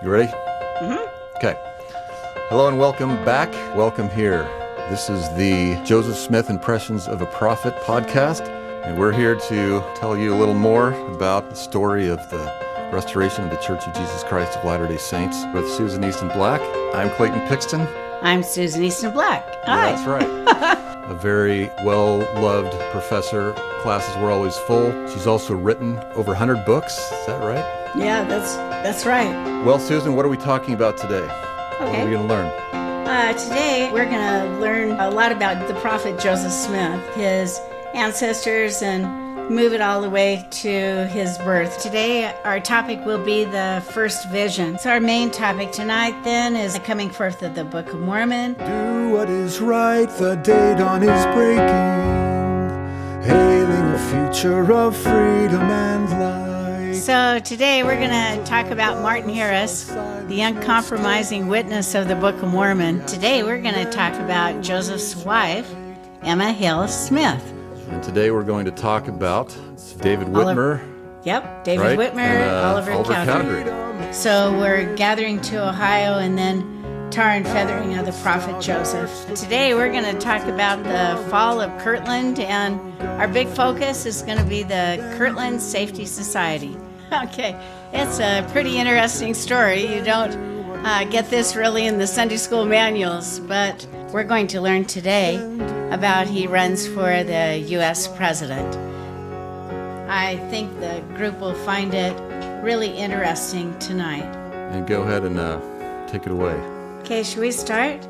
You ready? Mm-hmm. Okay. Hello and welcome back. Welcome here. This is the Joseph Smith Impressions of a Prophet podcast, and we're here to tell you a little more about the story of the restoration of the Church of Jesus Christ of Latter-day Saints with Susan Easton Black. I'm Clayton Pixton. I'm Susan Easton Black. Hi. Yeah, that's right. A very well-loved professor. Classes were always full. She's also written over 100 books. Is that right? Yeah, that's right. Well, Susan, what are we talking about today? Okay. What are we going to learn? Today, we're going to learn a lot about the prophet Joseph Smith, his ancestors, and move it all the way to his birth. Today, our topic will be the first vision. So our main topic tonight, then, is the coming forth of the Book of Mormon. Do what is right, the day dawn is breaking, hailing a future of freedom and light. So today we're going to talk about Martin Harris, the uncompromising witness of the Book of Mormon. Today we're going to talk about Joseph's wife, Emma Hill Smith. And today we're going to talk about David Whitmer. David right? Whitmer, and, Oliver Cowdery. So we're gathering to Ohio and then tar and feathering of the prophet Joseph. Today we're going to talk about the fall of Kirtland, and our big focus is going to be the Kirtland Safety Society. Okay, it's a pretty interesting story. You don't get this really in the Sunday school manuals, but we're going to learn today about he runs for the U.S. president. I think the group will find it really interesting tonight. And go ahead and take it away. Okay, should we start?